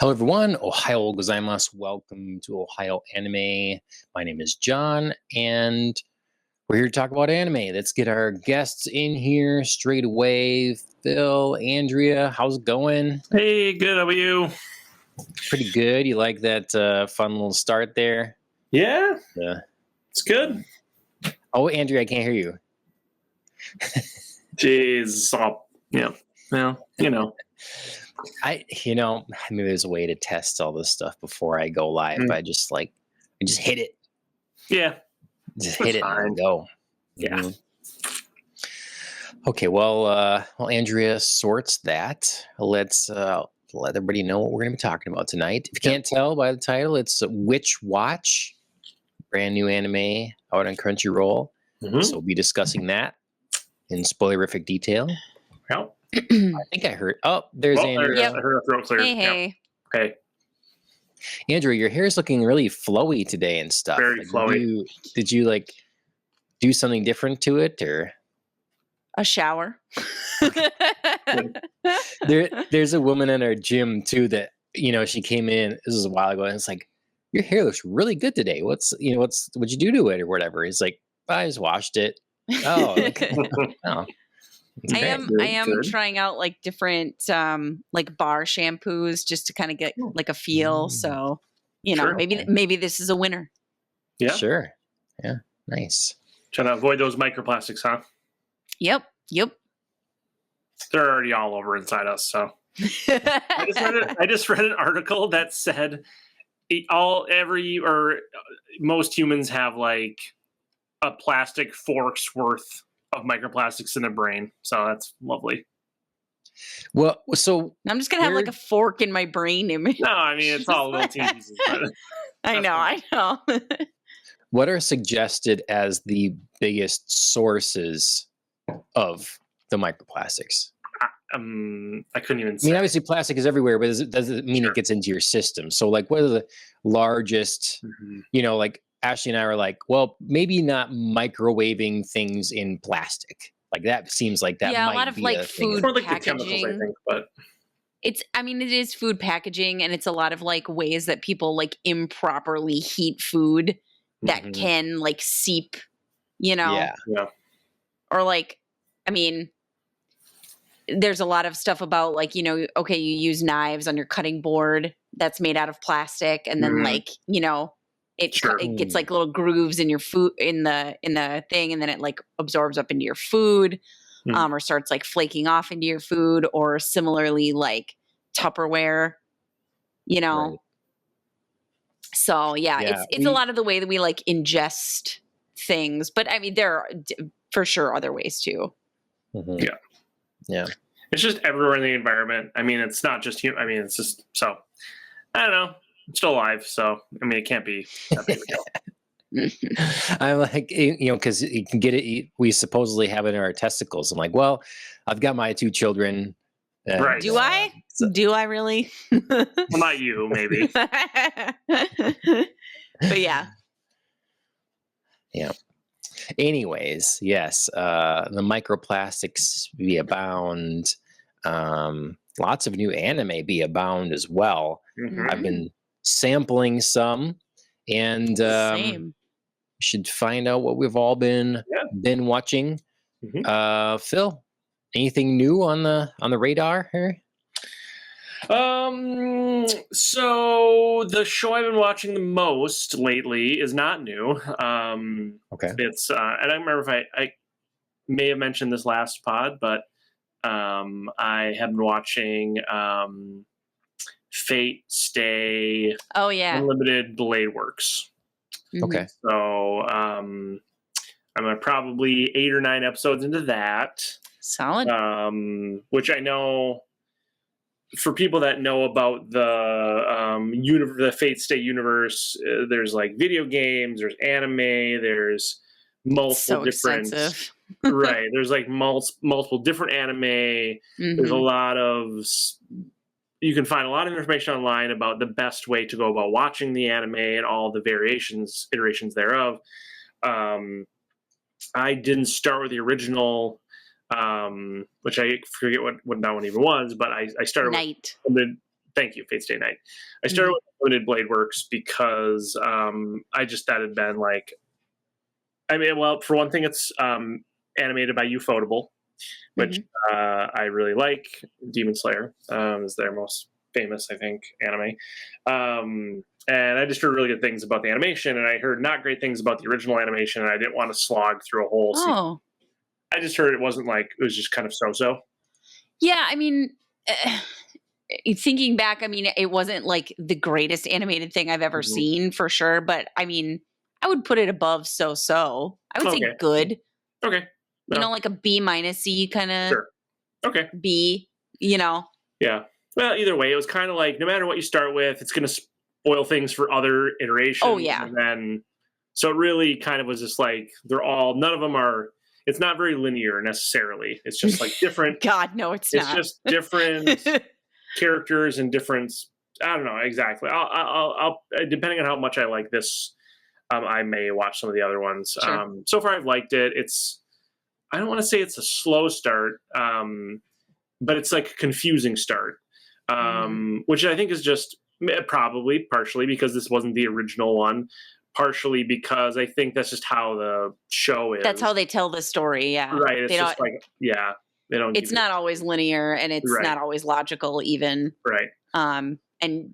Hello, everyone. Ohio gozaimasu. Welcome to Ohio Anime. My name is John, and we're here to talk about anime. Let's get our guests in here straight away. Phil, Andrea, how's it going? Hey, good. How about you? Pretty good. You like that fun little start there? Yeah, it's good. Oh, Andrea, I can't hear you. Jeez, well, Maybe there's a way to test all this stuff before I go live. I just hit it. Yeah, Just that's hit it fine. and go. Yeah. Mhm. Okay, well, Andrea sorts that. Let's let everybody know what we're going to be talking about tonight. If you can't tell by the title, it's Witch Watch, brand new anime out on Crunchyroll. Mhm. So we'll be discussing that in spoilerific detail. Well, I think I heard. Oh, there's Andrea. I heard her throat clear. Hey. Hey, Andrea, your hair is looking really flowy today and stuff. Very flowy. Did you like do something different to it, or? A shower. There's a woman in our gym too that she came in. This was a while ago, and it's like, your hair looks really good today. What'd you do to it or whatever? It's like, I just washed it. Oh, okay. Oh, I am trying out like different like bar shampoos just to kind of get like a feel. So Sure. maybe this is a winner. Yeah, sure. Yeah, nice. Trying to avoid those microplastics, huh? Yep. They're already all over inside us. So I just read an article that said most humans have like a plastic fork's worth of microplastics in their brain. So that's lovely. Well, so I'm just gonna have like a fork in my brain image. No, I mean it's all little pieces. I know. What are suggested as the biggest sources of the microplastics? I couldn't even say. I mean, obviously plastic is everywhere, but does it mean it gets into your system? So like, what are the largest, like Ashley and I were like, well, maybe not microwaving things in plastic. Like that seems like that might a lot of be like a thing. food More like packaging. the chemicals, I think, but it is food packaging, and it's a lot of like ways that people like improperly heat food that can like seep, Yeah. Or like, I mean, there's a lot of stuff about like, you use knives on your cutting board that's made out of plastic, and then like, it gets like little grooves in your food in the thing, and then it like absorbs up into your food, or starts like flaking off into your food, or similarly like Tupperware, Right. So it's a lot of the way that we like ingest things, but I mean there are for sure other ways too. Mm-hmm. Yeah. It's just everywhere in the environment. I mean, it's not just I mean, it's just so. I don't know. It's still alive, so I mean, it can't be that big of a deal. I'm like, because you can get it. We supposedly have it in our testicles. I'm like, well, I've got my 2 children. Right. Do I? Do I really? Well, not you, maybe. But yeah. Yeah. Anyways, yes, the microplastics be abound. Lots of new anime be abound as well. I've been sampling some, and Same. should find out what we've all been watching. Phil, anything new on the radar here? So the show I've been watching the most lately is not new. Okay. It's I don't remember if I may have mentioned this last pod, but I have been watching Fate Stay Unlimited Blade Works. Okay. So I'm probably 8 or 9 episodes into that. Solid. Which I know for people that know about the Fate Stay universe, there's like video games, there's anime, there's multiple different extensive. Right. There's like multiple different anime. There's a lot of you can find a lot of information online about the best way to go about watching the anime and all the iterations thereof. I didn't start with the original, which I forget what that one even was, but I started Night. with the Thank you, Fate Stay Night. I started with Limited Blade Works because I just thought it'd been like, I mean, well, for one thing, it's animated by Ufotable, which I really like. Demon Slayer is their most famous, I think, anime. And I just heard really good things about the animation, and I heard not great things about the original animation, and I didn't want to slog through a whole season. I just heard it wasn't like, it was just kind of so-so. Yeah, I mean, thinking back, I mean, it wasn't like the greatest animated thing I've ever seen for sure, but I mean, I would put it above so-so. I would say good. Okay. You know, like a B-C kind of. Sure. Okay. B, you know. Yeah. Well, either way, it was kind of like, no matter what you start with, it's going to spoil things for other iterations. Oh, yeah. And then, so it really kind of was just like, none of them are, it's not very linear necessarily. It's just like different. God, no, it's not. It's just different characters and different, I don't know exactly. I'll depending on how much I like this, I may watch some of the other ones. Sure. So far I've liked it. I don't want to say it's a slow start, but it's like a confusing start, which I think is just probably partially because this wasn't the original one, partially because I think that's just how the show is. That's how they tell the story, yeah. Right. It's just like, yeah. They don't. It's not always linear, and it's not always logical even. Right. And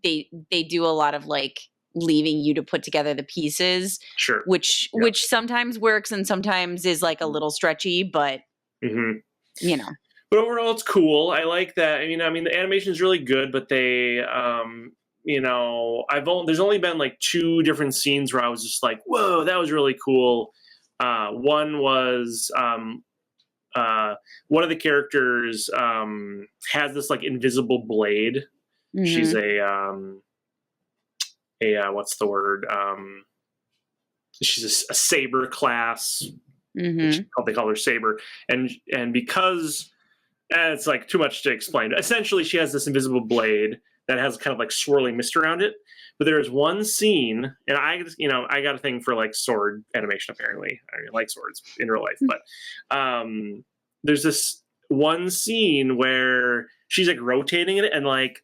they do a lot of like leaving you to put together the pieces. Sure. Which sometimes works and sometimes is like a little stretchy, but you know. But overall, it's cool. I like that. I mean, the animation is really good, but they, you know, there's only been like 2 different scenes where I was just like, whoa, that was really cool. One was one of the characters has this like invisible blade. She's a what's the word? She's a saber class. They call her Saber, and because it's like too much to explain. Essentially, she has this invisible blade that has kind of like swirling mist around it. But there is one scene, and I got a thing for like sword animation. Apparently, I like swords in real life, but there's this one scene where she's like rotating it, and like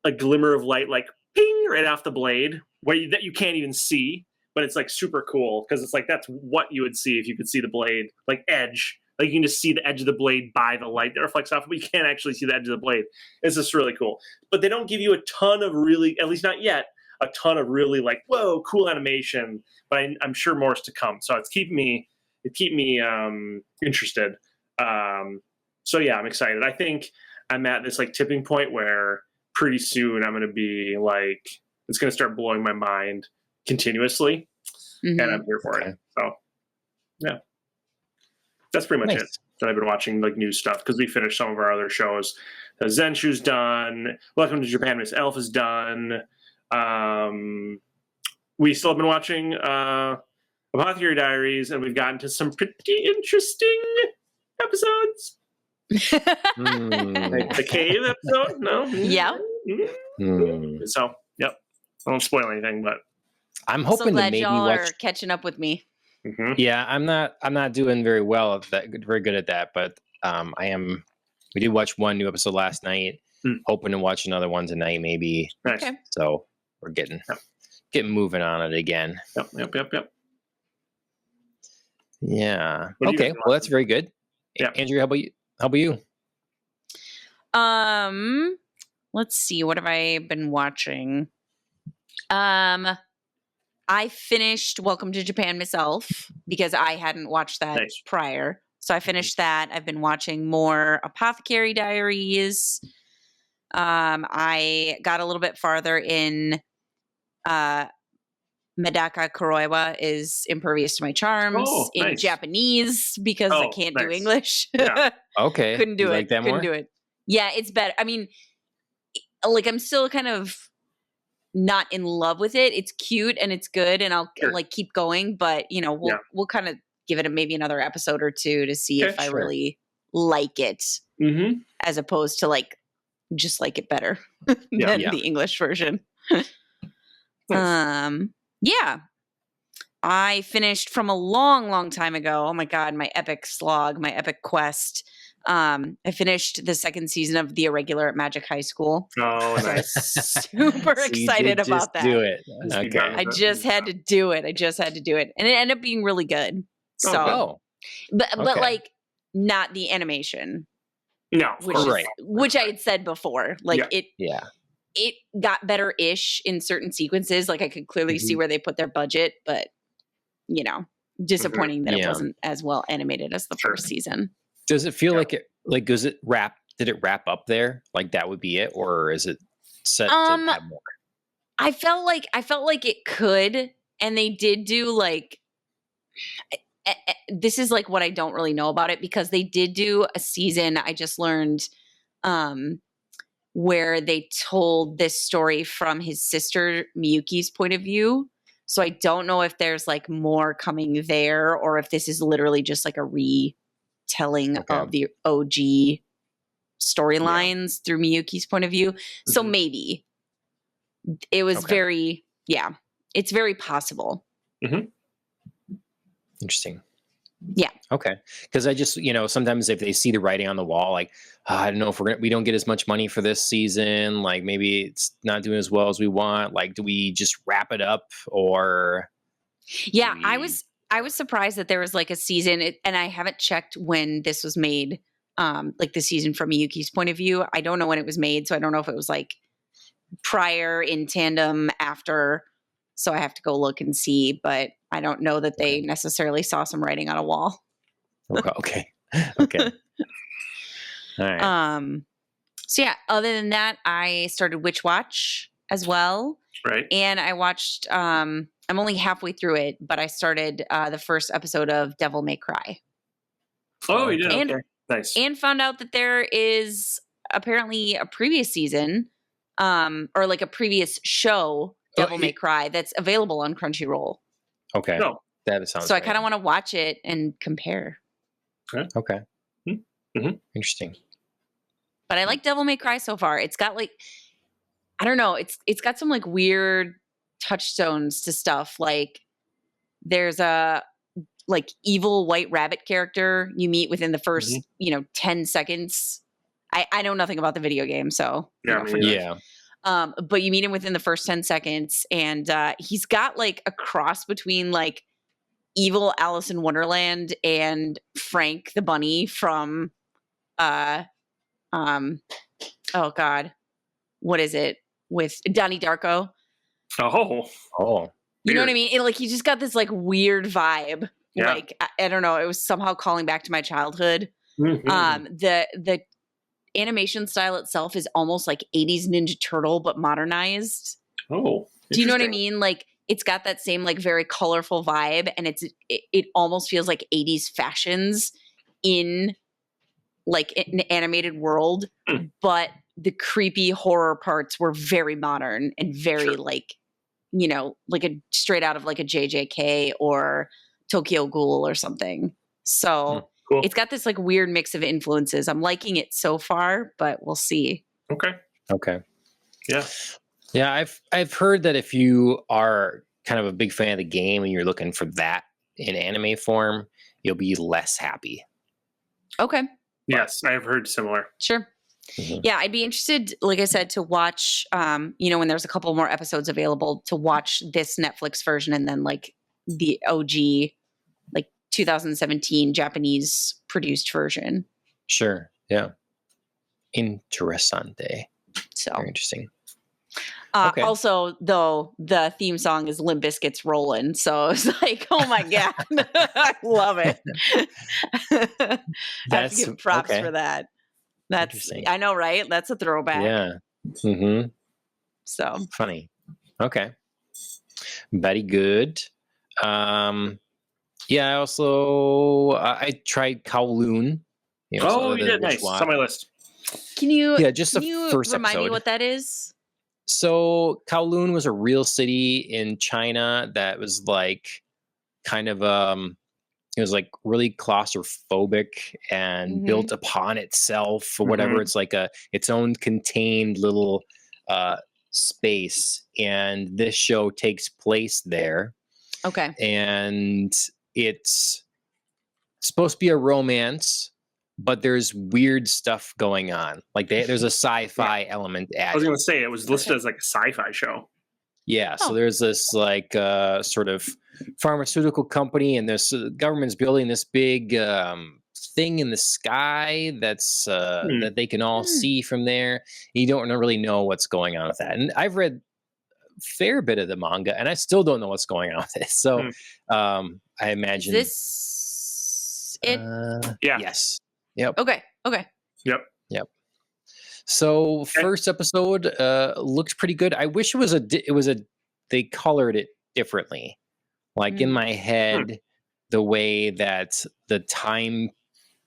a glimmer of light, like ping, right off the blade, that you can't even see, but it's like super cool because it's like that's what you would see if you could see the blade, like edge. Like you can just see the edge of the blade by the light that reflects off, but you can't actually see the edge of the blade. It's just really cool. But they don't give you a ton of really, at least not yet, a ton of really like, whoa, cool animation. But I'm sure more is to come. So it's keeping me interested. So yeah, I'm excited. I think I'm at this like tipping point where pretty soon I'm going to be like, it's going to start blowing my mind continuously. And I'm here for it. So yeah. That's pretty much it that I've been watching, like new stuff, because we finished some of our other shows. Zenshu's done. Welcome to Japan, Miss Elf is done. We still have been watching Apothecary Diaries, and we've gotten to some pretty interesting episodes. Like the cave episode? No? Yeah. So, yep. I won't spoil anything, but I'm hoping so glad to maybe y'all watch... are catching up with me. Yeah, I'm not doing very well at that, very good at that, but I am. We did watch one new episode last night. Hoping to watch another one tonight, maybe. Nice. Okay. So we're getting moving on it again. Yep. Yeah. Okay. Well, that's very good. Yeah. Andrew, how about you? Let's see. What have I been watching? I finished Welcome to Japan, Miss Elf, because I hadn't watched that prior. So I finished that. I've been watching more Apothecary Diaries. I got a little bit farther in Medaka Kuroiwa is Impervious to My Charms in Japanese because I can't do English. Yeah. Okay. Couldn't do you it. Like that Couldn't more? do it. Yeah, it's better. I mean, like I'm still kind of not in love with it. It's cute and it's good, and I'll like keep going. But you know, we'll kind of give it maybe another episode or two to see if I really like it, as opposed to like just like it better than the English version. Yeah, I finished from a long time ago. Oh my god, my epic slog, my epic quest. I finished the second season of The Irregular at Magic High School. Oh, So I nice. was super So you excited did just about that. do it. Just be Okay. done. I just had to do it. And it ended up being really good. So, Oh, but okay. like not the animation, No, of which course. is Right. which I had said before. Like Yeah. it got better-ish in certain sequences. Like I could clearly see where they put their budget, but disappointing that it Yeah. wasn't as well animated as the first season. Does it feel like does it wrap? Did it wrap up there? Like that would be it, or is it set to have more? I felt like it could, and they did do like. This is like what I don't really know about it, because they did do a season. I just learned where they told this story from his sister Miyuki's point of view. So I don't know if there's like more coming there, or if this is literally just like a retelling of the OG storylines through Miyuki's point of view. So maybe it was it's very possible. Interesting. Yeah. Okay. Because I just, sometimes if they see the writing on the wall, like, I don't know if we don't get as much money for this season, like maybe it's not doing as well as we want. Like, do we just wrap it up, or? Yeah, I was surprised that there was like a season, and I haven't checked when this was made. Like the season from Miyuki's point of view, I don't know when it was made, so I don't know if it was like prior, in tandem, after. So I have to go look and see, but I don't know that they necessarily saw some writing on a wall. Okay. All right. So yeah, other than that, I started Witch Watch as well. Right. And I watched, I'm only halfway through it, but I started the first episode of Devil May Cry. Oh, you did? And, okay. Nice. And found out that there is apparently a previous season, or like a previous show, Devil May Cry, that's available on Crunchyroll. Okay. No. That sounds So I kind of want to watch it and compare. Okay. Interesting. But I like Devil May Cry so far. It's got like, I don't know, it's got some like weird touchstones to stuff. Like there's a like evil white rabbit character you meet within the first 10 seconds. I know nothing about the video game, so but you meet him within the first 10 seconds, and he's got like a cross between like evil Alice in Wonderland and Frank the Bunny from oh god, what is it, with Donnie Darko. You know what I mean? Like he just got this like weird vibe. Like I don't know, it was somehow calling back to my childhood. The animation style itself is almost like 80s Ninja Turtle but modernized. Do you know what I mean? Like it's got that same like very colorful vibe, and it almost feels like 80s fashions in like an animated world, but the creepy horror parts were very modern and very like, like a straight out of like a JJK or Tokyo Ghoul or something. So it's got this like weird mix of influences. I'm liking it so far, but we'll see. Okay. Yeah. Yeah. I've heard that if you are kind of a big fan of the game and you're looking for that in anime form, you'll be less happy. Okay. Yes, I have heard similar. Sure. Yeah, I'd be interested, like I said, to watch, when there's a couple more episodes available, to watch this Netflix version and then like the OG, like 2017 Japanese produced version. Sure. Yeah. Interessante. So very interesting. Also, though, the theme song is Limp Bizkit's Rollin', so it's like, oh my god, I love it. I have to give props for that. That's, I know, right? That's a throwback. Yeah. So funny. Okay. Very good. Yeah. I also I tried Kowloon. You did. Nice. It's on my list. Can you? Yeah, just the first remind episode. Me what that is? So Kowloon was a real city in China that was like kind of it was like really claustrophobic and built upon itself or whatever. It's like its own contained little space, and this show takes place there. Okay. And it's supposed to be a romance, but there's weird stuff going on. Like there's a sci-fi element I at was it. going to say it was listed as like a sci-fi show. Yeah, so Oh. there's this like sort of pharmaceutical company, and this government's building this big thing in the sky that's that they can all see from there. You don't really know what's going on with that. And I've read a fair bit of the manga, and I still don't know what's going on with it. So I Is imagine this it? Yeah. Yes. Yep. Okay. Yep. So first episode looked pretty good. I wish it was they colored it differently. Like in my head, the way that the time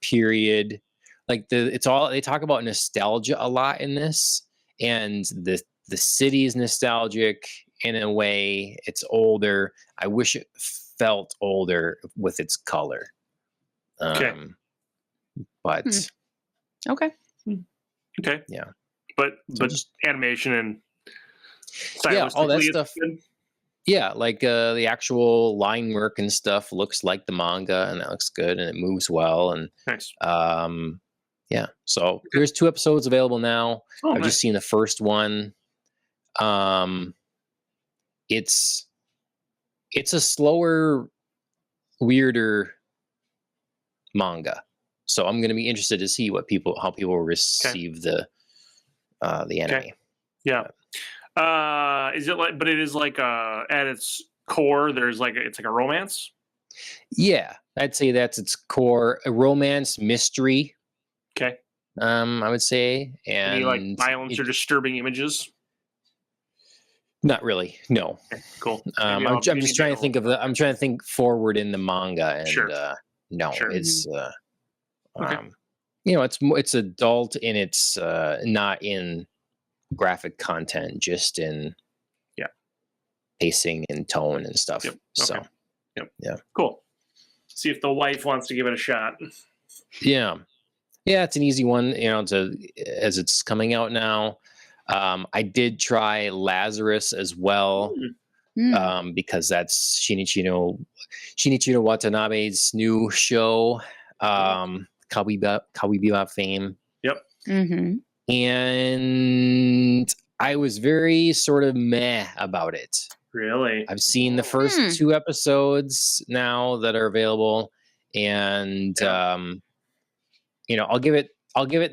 period, like they talk about nostalgia a lot in this, and the city is nostalgic in a way. It's older. I wish it felt older with its color. But Okay. Okay. Yeah. But just animation and yeah, all that stylistically, stuff. it's good. Yeah, like the actual line work and stuff looks like the manga, and that looks good, and it moves well, and Nice. yeah. So there's 2 episodes available now. Oh, I've just seen the first one. It's a slower, weirder manga, so I'm going to be interested to see how people receive the anime. Yeah. Is it like? But it is like at its core. There's like it's like a romance. Yeah, I'd say that's its core, a romance mystery. Okay. I would say, and Any like violence or disturbing images? Not really. No. Okay, cool. I'm just trying to think I'm trying to think forward in the manga, and no, Sure. it's Okay. it's adult, and it's not in graphic content, just in pacing and tone and stuff. Yep. So Okay. Yep. Yeah. Cool. See if the wife wants to give it a shot. Yeah, it's an easy one, as it's coming out now. I did try Lazarus as well, because that's Shinichiro Watanabe's new show, Cowboy Bebop fame. Yep. And I was very sort of meh about it. Really? I've seen the first 2 episodes now that are available, and I'll give it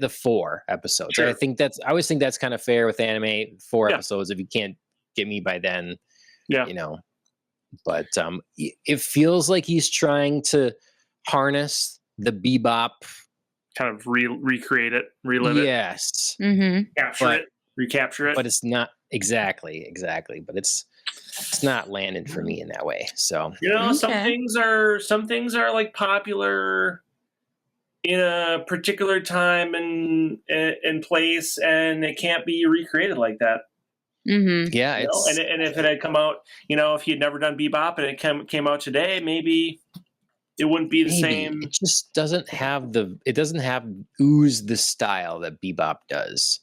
the 4 episodes. Sure. I always think that's kind of fair with anime. 4 episodes, if you can't get me by then, but it feels like he's trying to harness the Bebop, kind of recreate it, relive it. Yes. Recapture it. But it's not exactly, but it's not landing for me in that way. So some things are like popular in a particular time and place, and it can't be recreated like that. Yeah, and if it had come out, if he had never done Bebop and it came out today, maybe it wouldn't be the same. It just doesn't have ooze the style that Bebop does.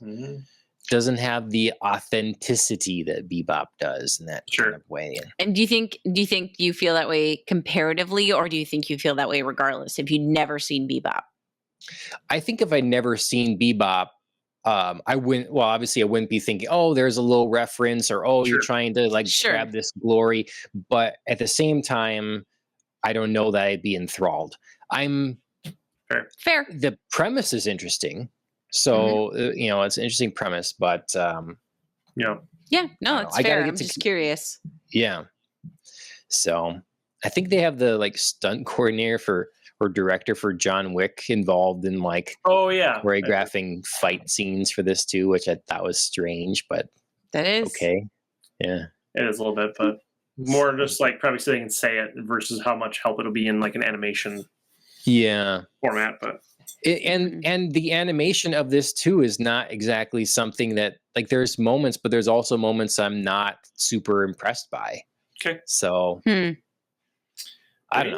Doesn't have the authenticity that Bebop does in that kind of way. And do you feel that way comparatively, or do you think you feel that way regardless if you'd never seen Bebop? I think if I'd never seen Bebop, I wouldn't be thinking, oh, there's a little reference, or you're trying to grab this glory. But at the same time, I don't know that I'd be enthralled. I'm fair. The premise is interesting. So, it's an interesting premise, but no, it's fair. I'm just curious. Yeah. So I think they have the stunt coordinator or director for John Wick involved in choreographing fight scenes for this too, which I thought was strange, but that is okay. Yeah. It is a little bit, but more just probably so they can say it versus how much help it'll be in an animation format, but and the animation of this too is not exactly something that there's moments, but there's also moments I'm not super impressed by. Okay. So I don't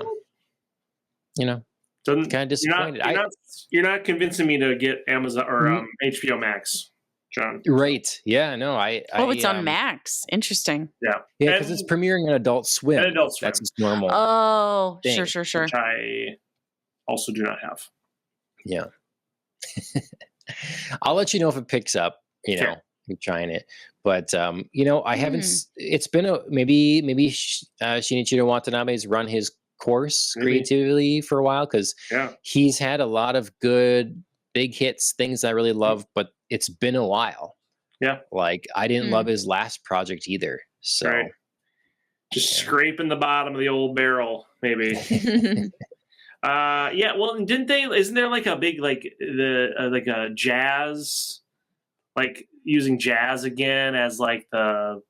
know. Kind of disappointed. You're not convincing me to get Amazon or HBO Max, John. Right. Yeah, no, it's on Max. Interesting. Yeah. Yeah, because it's premiering on Adult Swim. That's its normal. Oh, thing. sure. Which I also do not have. Yeah. I'll let you know if it picks up, Sure. I'm trying it. But, I haven't, it's been maybe Shinichiro Watanabe's run his course Maybe. creatively for a while, because Yeah. he's had a lot of good big hits, things I really love, but it's been a while. Yeah. Like, I didn't love his last project either. So, Right. Just scraping the bottom of the old barrel, maybe. Yeah. Well, isn't there like a big, like like a jazz, like using jazz again as like the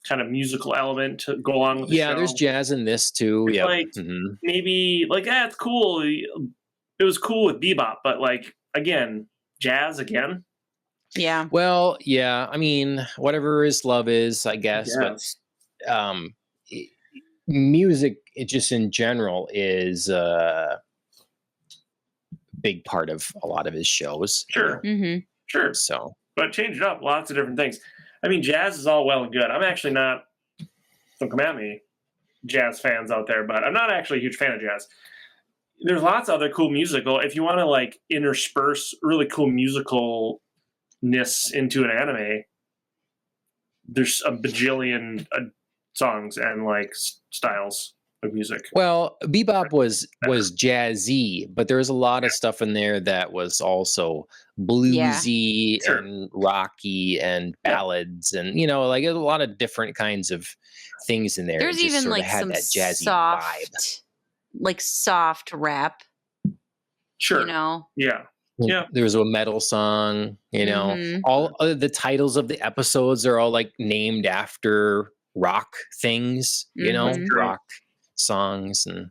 kind of musical element to go along with the show? there's jazz in this too. It's Yeah. like maybe like, it's cool. It was cool with bebop, but like again, jazz again. Yeah. Well, yeah. I mean, whatever his love is, I guess. Yes. But music, it just in general, is a big part of a lot of his shows. Sure. Sure. So, but change it up. Lots of different things. I mean, jazz is all well and good. I'm actually not. Don't come at me, jazz fans out there, but I'm not actually a huge fan of jazz. There's lots of other cool musical. If you want to like intersperse really cool musicalness into an anime, there's a bajillion songs and like styles of music. well, bebop was jazzy, but there was a lot of stuff in there that was also bluesy Sure. and rocky and ballads, and like a lot of different kinds of things in there. There's It just even sorta like had some that jazzy soft, vibe. like soft rap. Sure. Yeah. Yeah. There's a metal song, Mhm. all of the titles of the episodes are all like named after rock things, Mhm. rock songs and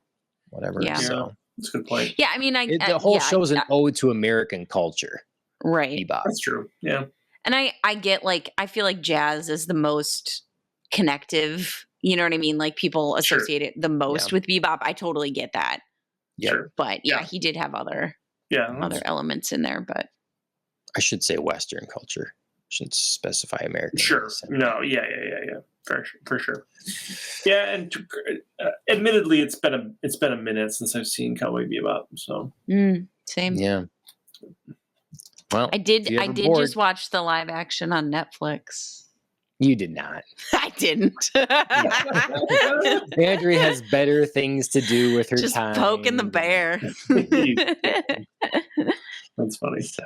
whatever. Yeah. So That's a good point. Yeah, I mean, the whole show's an ode to American culture. right. Bebop. That's true. Yeah. And I get like, I feel like jazz is the most connective. You know what I mean? Like people associate it the most with bebop. I totally get that. Yep. Sure. But he did have other elements in there. But I should say Western culture. Shouldn't specify American. Sure. No. Yeah. For sure. Yeah, and admittedly, it's been a minute since I've seen Cowboy Bebop. So same. Yeah. Well, I did bored, just watch the live action on Netflix. You did not. I didn't. Andrea has better things to do with her just time. poking the bear. That's funny. So,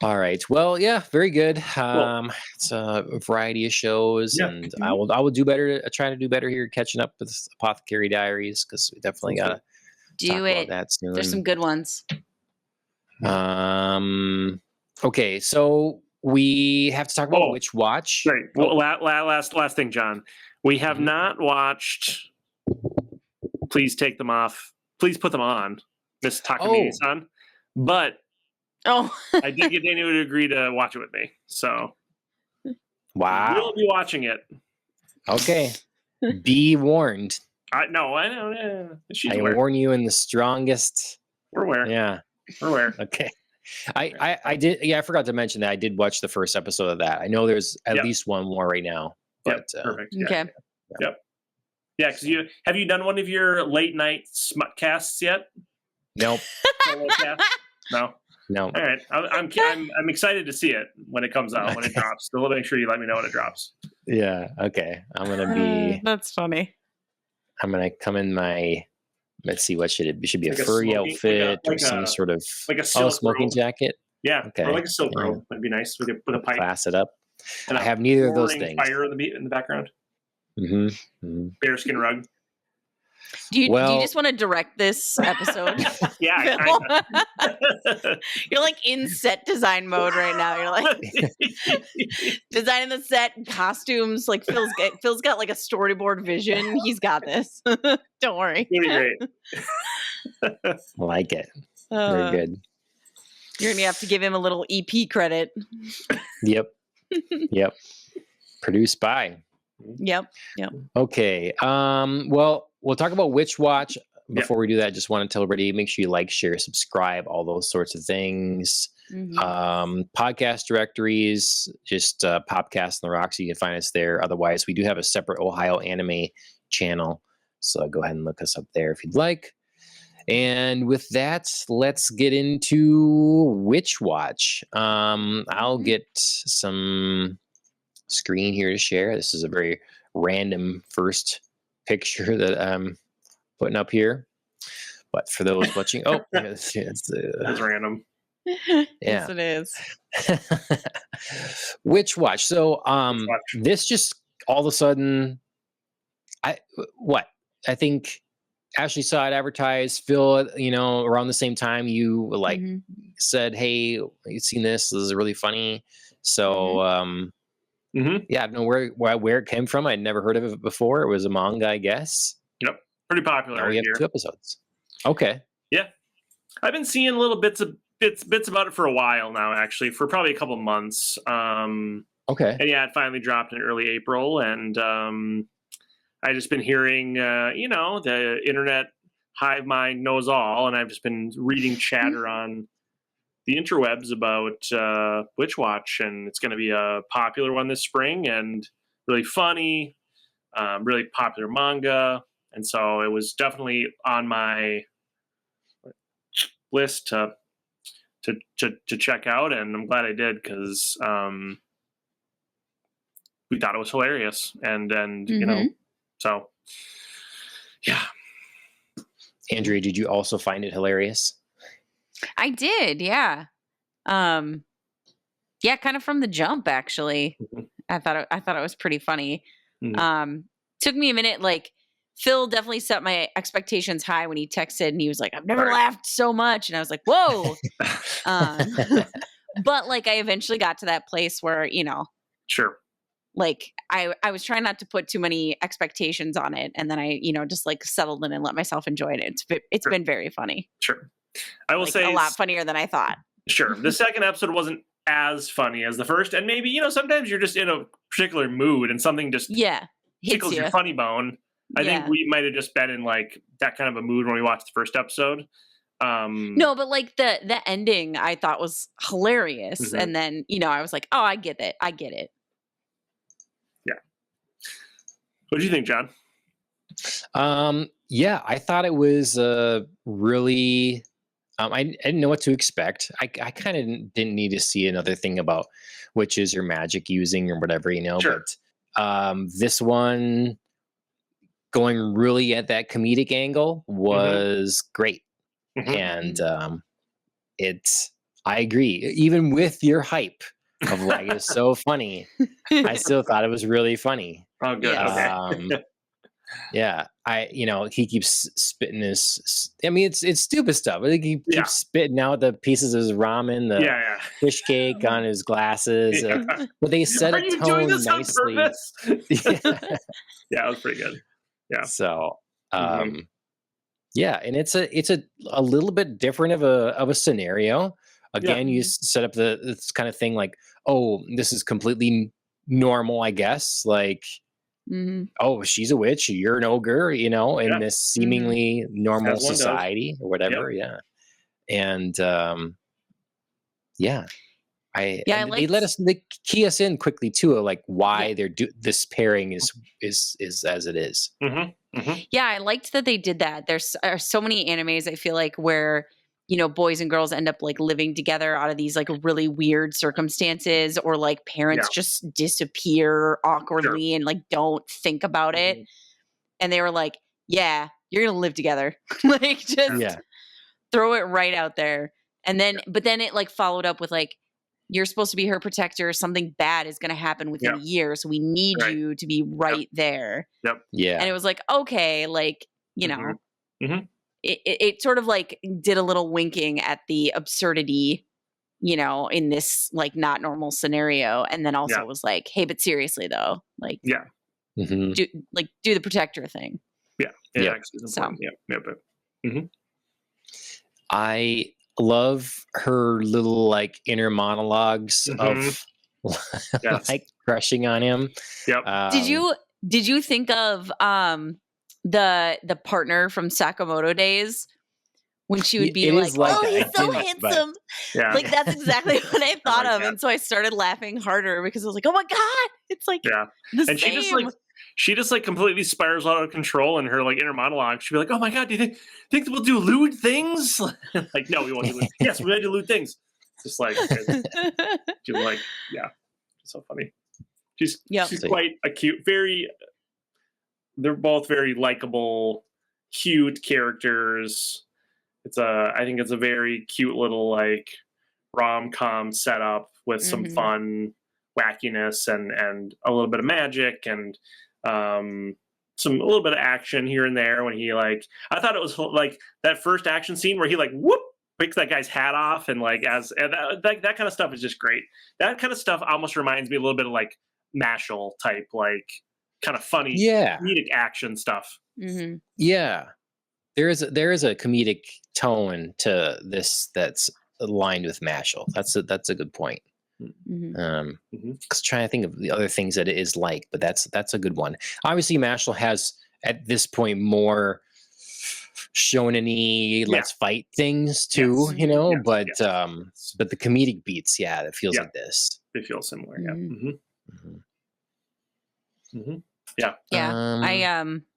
All right. Well, yeah, very good. It's a variety of shows, and I will do better. Try to do better here, catching up with Apothecary Diaries, because we definitely gotta do it. about that soon. There's some good ones. Okay, so we have to talk about which watch. Right. Well, last thing, John. We have not watched. Please take them off. Please put them on, Miss Takamine-san. But I did get Daniel to agree to watch it with me. So wow, we'll be watching it. Okay, be warned. I know. She's aware. Warn you in the strongest. We're aware. Yeah, we're aware. Okay. I did. Yeah, I forgot to mention that I did watch the first episode of that. I know there's at least one more right now. But, perfect. Okay. Yep. Yeah, because have you done one of your late night smutcasts yet? Nope. No. All right. I'm excited to see it when it comes out, when it drops. So make sure you let me know when it drops. Yeah. Okay. I'm gonna be. That's funny. I'm gonna come in my. Let's see. What should it be? Should be like a furry outfit or some sort of smoking jacket. Yeah. Okay. Or like a silk robe. That'd be nice. We could put a pipe. Class it up. And I have neither of those things. Fire in the background. Bearskin rug. Do you just want to direct this episode? Yeah. You're like in set design mode right now. You're like designing the set and costumes. Like Phil's got like a storyboard vision. He's got this. Don't worry. It'll be great. Like it. Very good. You're gonna have to give him a little EP credit. Yep. Produced by. Yep. Okay. Well, we'll talk about which watch. Before we do that, just want to tell everybody, make sure you like, share, subscribe, all those sorts of things. Podcast directories, just Popcast on the Rocks. You can find us there. Otherwise, we do have a separate Ohio anime channel. So go ahead and look us up there if you'd like. And with that, let's get into Witch Watch. I'll get some screen here to share. This is a very random first picture that I'm putting up here. But for those watching, That's random. Yes, it is. Witch Watch. So Watch. this just all of a sudden, I think Ashley saw it advertised. Phil, around the same time, you like said, "Hey, you've seen this? This is really funny." So yeah, I don't know where it came from. I'd never heard of it before. It was a manga, I guess. Yep, pretty popular. Now we have here. 2 episodes. Okay. Yeah, I've been seeing little bits about it for a while now. Actually, for probably a couple months. Okay. And yeah, it finally dropped in early April, and I just been hearing, the internet hive mind knows all, and I've just been reading chatter on the interwebs about Witch Watch, and it's going to be a popular one this spring, and really funny, really popular manga, and so it was definitely on my list to check out, and I'm glad I did because we thought it was hilarious, and so yeah. Andrea, did you also find it hilarious? I did, yeah. Yeah, kind of from the jump, actually. I thought it was pretty funny. Took me a minute. Like, Phil definitely set my expectations high when he texted, and he was like, "I've never laughed so much," and I was like, "Whoa!" But like, I eventually got to that place where sure. Like I was trying not to put too many expectations on it, and then I just like settled in and let myself enjoy it. It's been very funny. Sure, I will say a lot funnier than I thought. Sure, the second episode wasn't as funny as the first, and maybe sometimes you're just in a particular mood and something just tickles your funny bone. I think we might have just been in like that kind of a mood when we watched the first episode. No, but like the ending I thought was hilarious, and then I was like, oh, I get it. Yeah. What do you think, John? Yeah, I thought it was really. I didn't know what to expect. I kind of didn't need to see another thing about witches or magic using or whatever, Sure. But this one going really at that comedic angle was great. And I agree. Even with your hype of like it's so funny, I still thought it was really funny. Oh, good. Okay. Yeah, he keeps spitting his. I mean, it's stupid stuff. He keeps spitting out the pieces of his ramen, the fish cake on his glasses. But they set a tone nicely. Yeah, it was pretty good. Yeah. So, yeah, and it's a little bit different of a scenario. Again, you set up this kind of thing like, oh, this is completely normal, I guess. Like. Oh, she's a witch, you're an ogre, in this seemingly normal society or whatever. And they key us in quickly too, like why this pairing is as it is. Yeah, I liked that they did that. There's so many animes I feel like where boys and girls end up like living together out of these like really weird circumstances, or like parents just disappear awkwardly and like don't think about it. And they were like, yeah, you're going to live together. Like just throw it right out there. And then, but then it like followed up with like, you're supposed to be her protector. Something bad is going to happen within a year. So we need you to be right there. Yeah. And it was like, okay, like, It sort of like did a little winking at the absurdity, in this like not normal scenario. And then also was like, hey, but seriously though, like, do the protector thing. So. I love her little like inner monologues of like crushing on him. Did you think of the partner from Sakamoto Days when she would be like oh, he's so handsome. Like that's exactly what I thought of. And so I started laughing harder because I was like, oh my God, it's like the and same. she just like completely spirals out of control in her like inner monologue. She'd be like, "Oh my god, do you think we'll do lewd things?" Like, no, we won't do lewd. Yes, we're gonna do lewd things. Just like she's like, yeah, it's so funny. She's quite a cute, they're both very likable, cute characters. I think it's a very cute little like rom-com setup with some fun wackiness and a little bit of magic and a little bit of action here and there when he like, I thought it was like that first action scene where he like whoop picks that guy's hat off and like that kind of stuff is just great. That kind of stuff almost reminds me a little bit of like Mashal type, like kind of funny comedic action stuff. Yeah, there is a comedic tone to this that's aligned with Mashal. That's a good point. Cause trying to think of the other things that it is like, but that's a good one. Obviously, Mashal has at this point more shonen-y, let's fight things too, you know. But the comedic beats, it feels like this. They feel similar,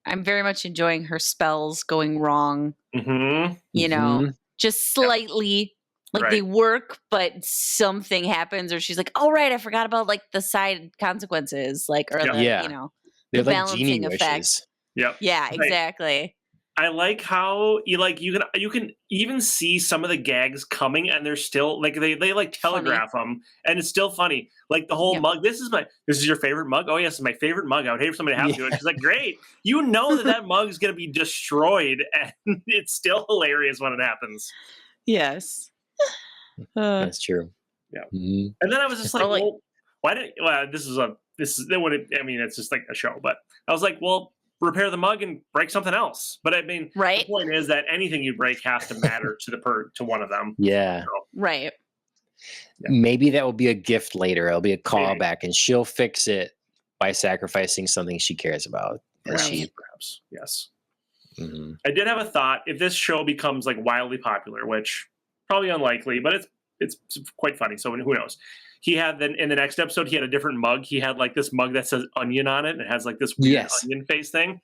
I'm very much enjoying her spells going wrong. You know, just slightly. Like they work, but something happens, or she's like, "Oh right, I forgot about like the side consequences, like or the you know, they're the like balancing genie effect." wishes. Yep. Yeah, exactly. I like how you can even see some of the gags coming, and they're still like they like telegraph them, and it's still funny. Like the whole mug. This is your favorite mug. Oh yes, it's my favorite mug. I would hate for somebody to have to do it. She's like, great. You know that mug is gonna be destroyed, and it's still hilarious when it happens. Yes. That's true. Yeah. And then I was just like, well, why did it's just like a show, but I was like, well, repair the mug and break something else. But I mean, the point is that anything you break has to matter to one of them. Yeah. So, right. Yeah. Maybe that will be a gift later. It'll be a callback, and she'll fix it by sacrificing something she cares about. Perhaps. Yes. I did have a thought. If this show becomes like wildly popular, which probably unlikely, but it's quite funny. So who knows? He had in the next episode, he had a different mug. He had like this mug that says onion on it, and it has like this weird onion face thing.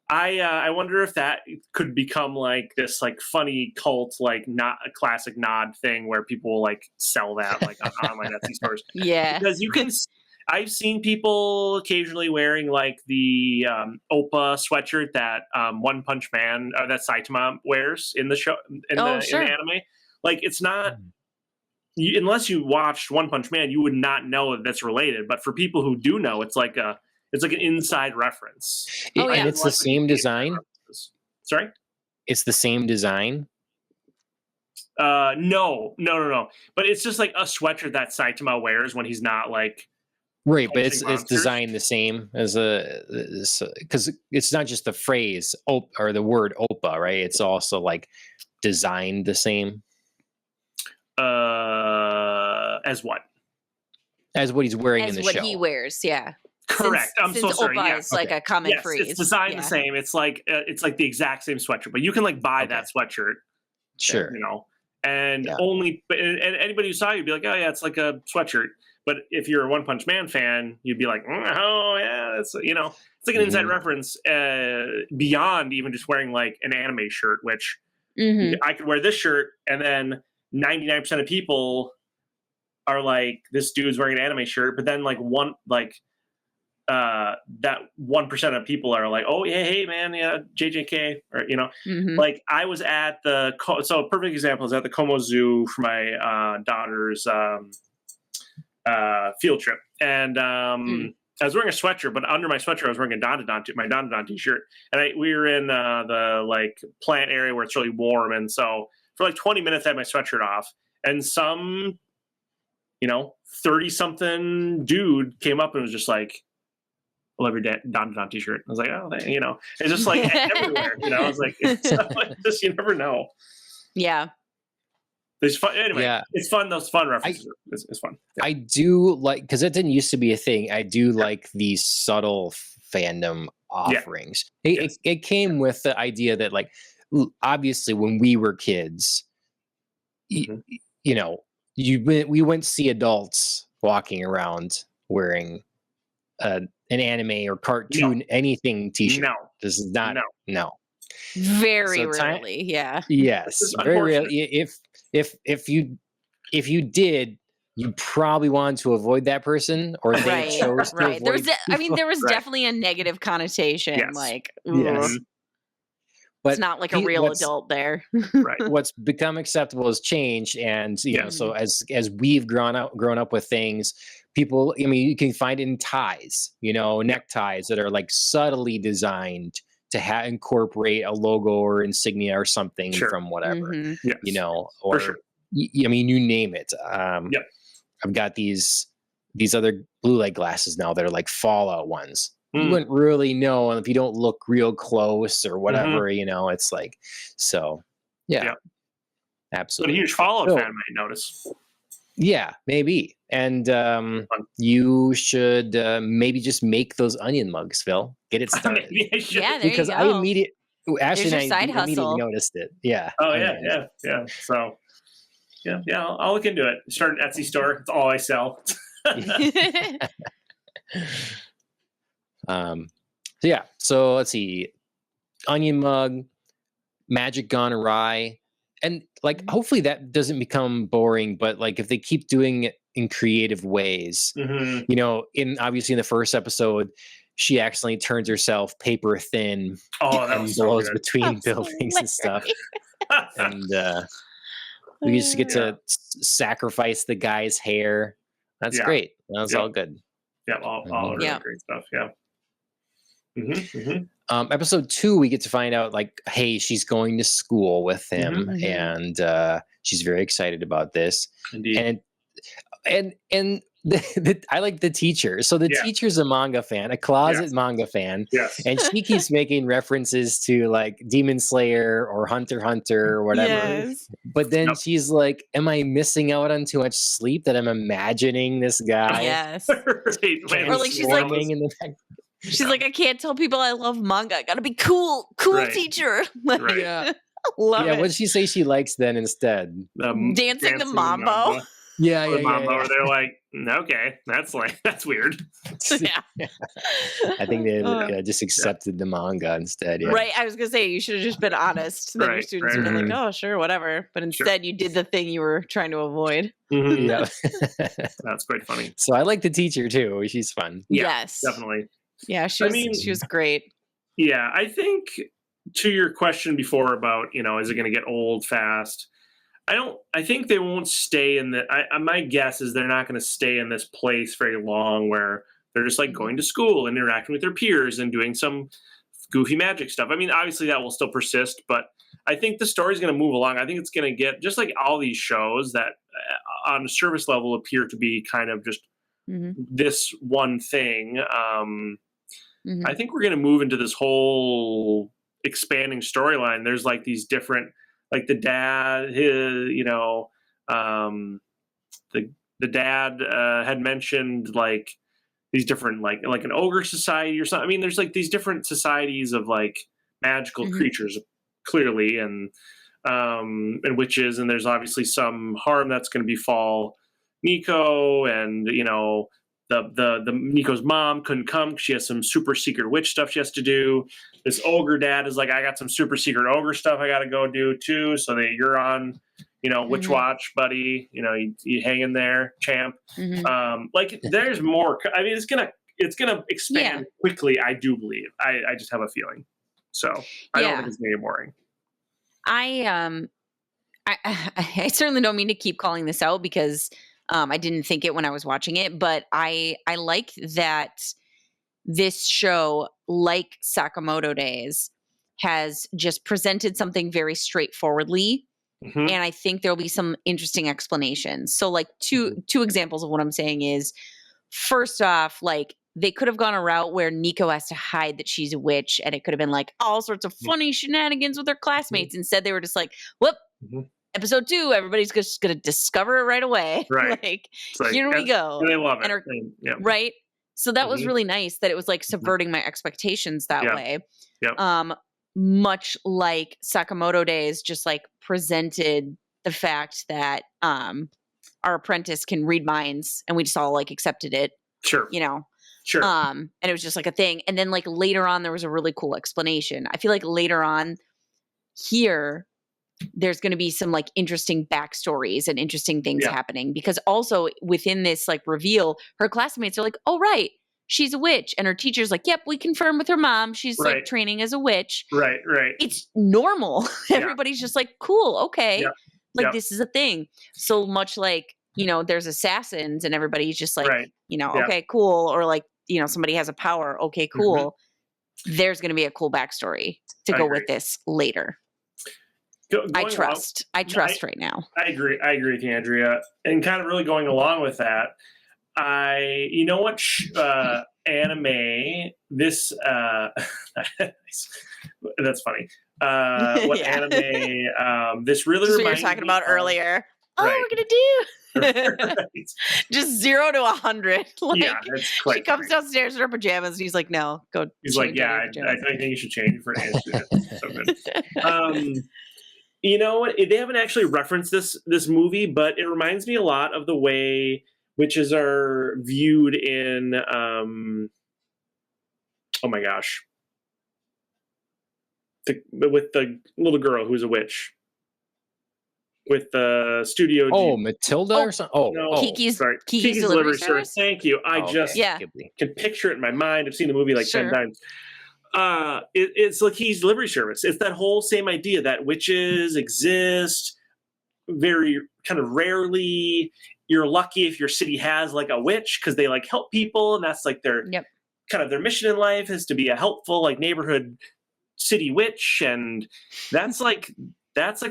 I wonder if that could become like this like funny cult, like not a classic nod thing where people will like sell that like on online Etsy stores. Yeah, because you can. I've seen people occasionally wearing like the Oppa sweatshirt that One Punch Man or that Saitama wears in the show in the anime. Like it's not unless you watched One Punch Man, you would not know that that's related. But for people who do know, it's like an inside reference. And it's the same design. Sorry, it's the same design. No. But it's just like a sweatshirt that Saitama wears when he's not like. Right, but it's designed the same as because it's not just the phrase or the word Oppa, right? It's also like designed the same. As what? As what he's wearing in the show. As what he wears, yeah. Correct. I'm so sorry. Oppa Yes. is like a common phrase. It's designed the same. It's like the exact same sweatshirt, but you can like buy that sweatshirt. Sure. You know, and anybody who saw you'd be like, oh yeah, it's like a sweatshirt. But if you're a One Punch Man fan, you'd be like, oh yeah, that's it's like an inside reference beyond even just wearing like an anime shirt, which I could wear this shirt and then 99% of people are like, this dude's wearing an anime shirt, but then like that 1% of people are like, oh yeah, hey man, yeah, JJK, or like I was at a perfect example is at the Como Zoo for my daughter's field trip, and I was wearing a sweatshirt, but under my sweatshirt I was wearing my Don t-shirt, and we were in the like plant area where it's really warm, and so for like 20 minutes I had my sweatshirt off, and some 30-something dude came up and was just like, I love your Don t-shirt. I was like, oh, it's just like everywhere. I was like, it's you never know. Yeah. There's fun. Anyway, it's fun. Those fun references is fun. Yeah. I do like, because it didn't used to be a thing. I do like these subtle fandom offerings. Yeah. It came with the idea that, like, obviously when we were kids, we wouldn't see adults walking around wearing an anime or cartoon anything t-shirt. No. This is not. No. Very So rarely, yeah. Yes, is very unfortunate. rarely. If you did, you probably wanted to avoid that person, or they Right, chose to right. avoid. There was Right. definitely a negative connotation. Yes. Like, Yes. ugh, But it's not like a real adult there. Right. what's become acceptable has changed, and you know, Yes. so as we've grown up with things, people, I mean, you can find it in ties, you know, neckties that are like subtly designed to incorporate a logo or insignia or something Sure. from whatever, Mhm. Yes. you know, For or sure. I mean, you name it. Yep. I've got these other blue light glasses now that are like Fallout ones. You Mm. wouldn't really know if you don't look real close or whatever, Mhm. you know, it's like, so yeah, But a absolutely. huge Fallout So, fan might notice. yeah, maybe. And you should maybe just make those onion mugs, Phil. Get it started. Maybe I should. Yeah, there Because you I go. Ashley There's and your I side immediately hustle. noticed it. Yeah. Oh onions. yeah. So yeah, I'll look into it. Start an Etsy store. It's all I sell. So yeah. So let's see. Onion mug, magic gone awry, and like hopefully that doesn't become boring. But like if they keep doing it in creative ways, Mhm. you know, obviously in the first episode, she accidentally turns herself paper thin Oh, that and was so blows good. between That's buildings and stuff. hilarious. And we just get Yeah. to sacrifice the guy's hair. That's Yeah. great. That's Yep. all good. Yeah, all really Yep. great stuff. Yeah. Mm-hmm. Episode 2, we get to find out like, hey, she's going to school with him, Mhm. and she's very excited about this. Indeed. And I like the teacher. So the Yeah. teacher's a manga fan, a closet Yes. manga fan, Yes. and she keeps making references to like Demon Slayer or Hunter x Hunter or whatever. Yes. But then Yep. she's like, "Am I missing out on too much sleep that I'm imagining this guy?" Yes. Right, Or like she's like- transforming in the back. She's like, I can't tell people I love manga. I gotta be cool Right. teacher. Like, Right. Yeah. love Yeah, it. what did she say she likes then instead? Dancing the mambo. Yeah, The mambo, where they're like, okay, that's weird. Yeah. I think they Uh, just accepted the manga instead. Yeah. Right. I was gonna say you should have just been honest. Then your Right, students right, would be right. like, oh, sure, whatever. But instead you did the thing you were trying to avoid. Mhm. Yeah. That's quite funny. So I like the teacher too. She's fun. Yeah, Yes. Definitely. Yeah, she I was mean- she was great. Yeah, I think to your question before about, is it going to get old fast? I think they won't stay in my guess is they're not going to stay in this place very long where they're just like going to school and interacting with their peers and doing some goofy magic stuff. I mean, obviously that will still persist, but I think the story's going to move along. I think it's going to get just like all these shows that on a service level appear to be kind of just Mhm. this one thing. Mhm. I think we're going to move into this whole expanding storyline. There's like these different, like the dad, the dad had mentioned like these different, like an ogre society or something. I mean, there's like these different societies of like magical Mhm. creatures, clearly, and witches, and there's obviously some harm that's going to befall Nico, and the Nico's mom couldn't come. She has some super secret witch stuff she has to do. This ogre dad is like, I got some super secret ogre stuff I got to go do too. So you're on, witch Mhm. watch, buddy. You hang in there, champ. Mhm. Like there's more. I mean, it's gonna expand Yeah. quickly. I do believe. I just have a feeling. So I don't Yeah. think it's gonna get boring. I certainly don't mean to keep calling this out because I didn't think it when I was watching it, but I like that this show, like Sakamoto Days, has just presented something very straightforwardly, Mhm. and I think there'll be some interesting explanations. So, like two examples of what I'm saying is, first off, like they could have gone a route where Nico has to hide that she's a witch, and it could have been like all sorts of funny shenanigans with her classmates. Instead, they were just like, "Whoop." Mhm. Episode 2, everybody's just going to discover it right away. Right. Like, It's like, here we go. And they love it. And her- Yeah. Right? So that was Mhm. really nice that it was like subverting my expectations that Yeah. way. Yep. Much like Sakamoto Days just like presented the fact that our apprentice can read minds and we just all like accepted it, Sure. Sure. And it was just like a thing. And then like later on, there was a really cool explanation. I feel like later on here, there's going to be some like interesting backstories and interesting things happening, because also within this like reveal, her classmates are like, oh, right, she's a witch. And her teacher's like, yep, we confirm with her mom. She's like training as a witch. Right. It's normal. Everybody's just like, cool. Okay. Like this is a thing. So much like, you know, there's assassins and everybody's just like, you know, okay, cool. Or like, you know, somebody has a power. Okay, cool. There's going to be a cool backstory to go with this later. I trust right now. I agree with you, Andrea. And kind of really going along with that, you know what anime, this, that's funny. What anime, this really reminds me. We were talking about earlier. Oh, we're going to do just 0 to 100. Like, it's quite she comes downstairs in her pajamas and he's like, no, go. He's like, I think you should change for it. So good. You know what? They haven't actually referenced this movie, but it reminds me a lot of the way witches are viewed in oh my gosh. With the little girl who's a witch. With the Studio G. Matilda or something? Kiki's Delivery Service? Thank you. I can picture it in my mind. I've seen the movie like 10 times. It's like Kiki's Delivery Service. It's that whole same idea that witches exist very kind of rarely. You're lucky if your city has like a witch because they like help people, and that's like their kind of their mission in life is to be a helpful like neighborhood city witch, and that's like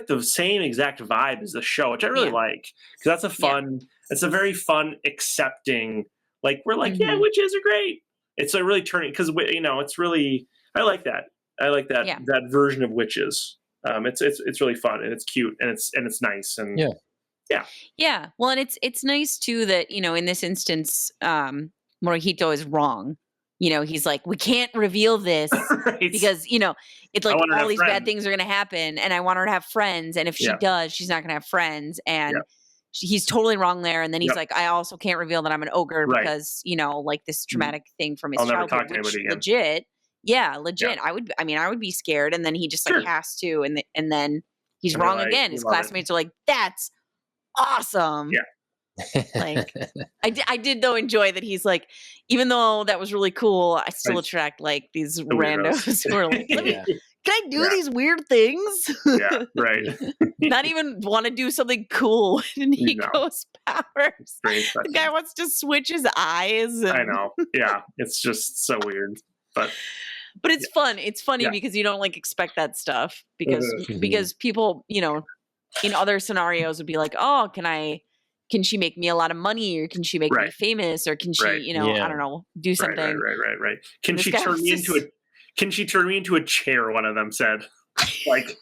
the same exact vibe as the show, which I really like, because that's a fun, it's a very fun, accepting, like we're like, witches are great. It's a really turning, because you know, it's really, I like that that version of witches. It's really fun, and it's cute, and it's nice, and yeah. Well, and it's nice too that, you know, in this instance, Morihito is wrong. You know, he's like, we can't reveal this because, you know, it's like all these bad things are going to happen, and I want her to have friends. And if she does, she's not going to have friends. And he's totally wrong there. And then he's like, I also can't reveal that I'm an ogre because, you know, like this traumatic thing from his childhood, which legit. Yeah. I would be scared. And then he just like has to, and then he's wrong again. His classmates are like, that's awesome. Yeah. Like I did though enjoy that he's like, even though that was really cool, I still attract like these randos who are like, can I do these weird things? Yeah, right. Not even want to do something cool in Nico's powers. The guy wants to switch his eyes. I know. Yeah, it's just so weird. But it's fun. It's funny because you don't like expect that stuff because people, you know, in other scenarios would be like, oh, can she make me a lot of money, or can she make me famous, or can she, you know, I don't know, do something. Right. Can she turn me into a chair? One of them said, like,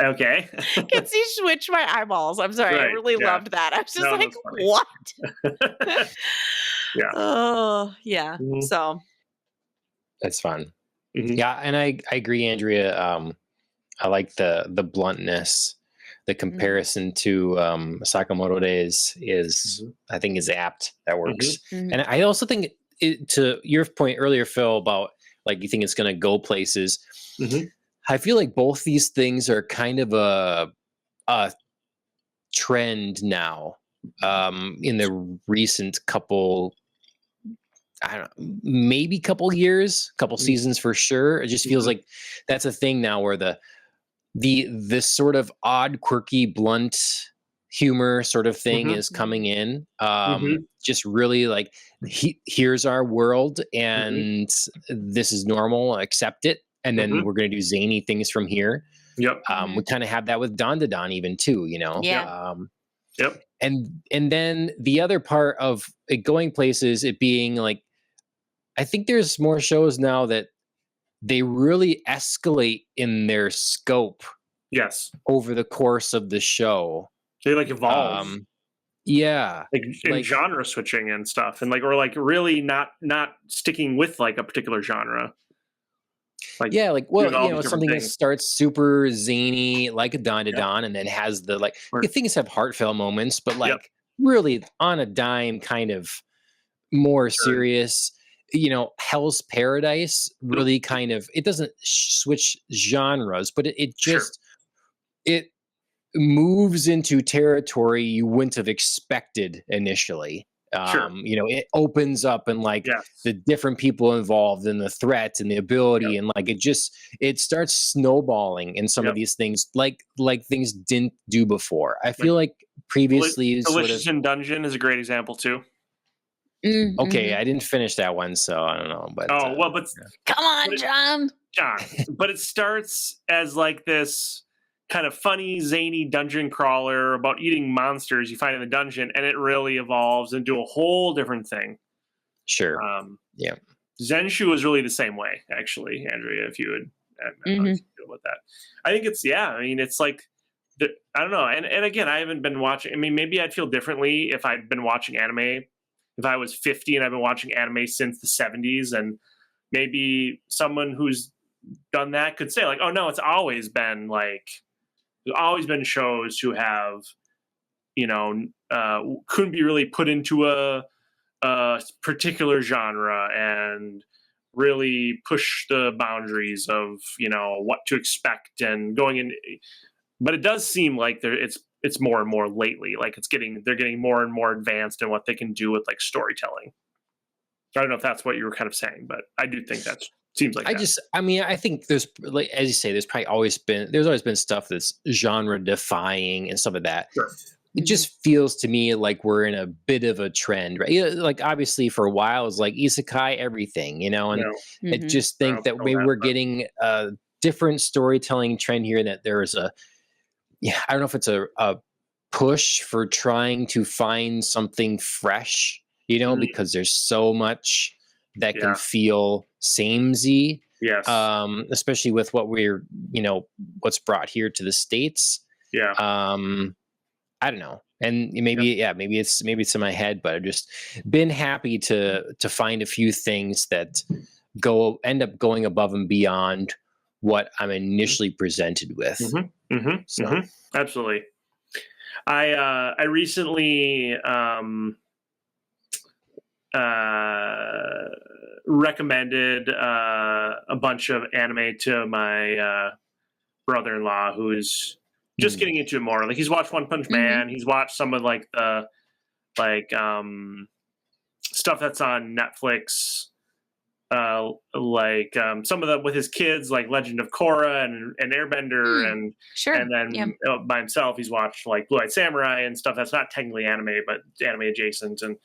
okay. Can she switch my eyeballs? I'm sorry. I really loved that. I was just like, what? Yeah. Oh, yeah. Mm-hmm. So. That's fun. Mm-hmm. Yeah. And I agree, Andrea. I like the bluntness. The comparison to Sakamoto Days is, I think, is apt. That works. Mm-hmm. And I also think, to your point earlier, Phil, about like you think it's going to go places. Mm-hmm. I feel like both these things are kind of a trend now in the recent couple, I don't know, maybe couple years, couple seasons for sure. It just feels like that's a thing now where this sort of odd, quirky, blunt humor sort of thing is coming in. Just really like, here's our world, and this is normal, accept it. And then we're going to do zany things from here. Yep. We kind of have that with Don even too, you know? Yeah. Yep. And then the other part of it going places, it being like, I think there's more shows now that they really escalate in their scope. Yes. Over the course of the show. They like evolve. Yeah. Like genre switching and stuff. And like, or like really not sticking with like a particular genre. Like, yeah, like, well, you know, something that starts super zany, like a Don, and then has the like, things have heartfelt moments, but like really on a dime, kind of more serious. Hell's Paradise really kind of, it doesn't switch genres, but it just, it moves into territory you wouldn't have expected initially. It opens up and like the different people involved and the threat and the ability and like it starts snowballing in some of these things like things didn't do before. I feel like previously Delicious in Dungeon is a great example too. Okay, I didn't finish that one, so I don't know. But but come on, John. But it starts as like this kind of funny, zany dungeon crawler about eating monsters you find in the dungeon, and it really evolves into a whole different thing. Sure. Zenshu was really the same way, actually, Andrea. If you would, how do you feel about that? I think it's it's like I don't know, and again, I haven't been watching. I mean, maybe I'd feel differently if I'd been watching anime. If I was 50 and I've been watching anime since the 70s, and maybe someone who's done that could say like, oh no, it's always been shows who have, couldn't be really put into a particular genre and really push the boundaries of, what to expect and going in. But it does seem like it's more and more lately. Like they're getting more and more advanced in what they can do with like storytelling. I don't know if that's what you were kind of saying, but I do think that seems like I think there's, like, as you say, there's always been stuff that's genre defying and stuff like that. Sure. It just feels to me like we're in a bit of a trend, right? Like obviously for a while it's like isekai everything, and I just think that maybe we're getting a different storytelling trend here, that there's I don't know if it's a push for trying to find something fresh, because there's so much that can feel samey. Yes. Especially with what we're, what's brought here to the States. Yeah. I don't know. And maybe it's in my head, but I've just been happy to find a few things that end up going above and beyond what I'm initially presented with. Absolutely. I recently recommended a bunch of anime to my brother-in-law, who's just getting into it more. Like he's watched One Punch Man. He's watched some of like the stuff that's on Netflix. Some of the with his kids, like Legend of Korra and Airbender, and then by himself he's watched like Blue Eyed Samurai and stuff that's not technically anime but anime adjacent. And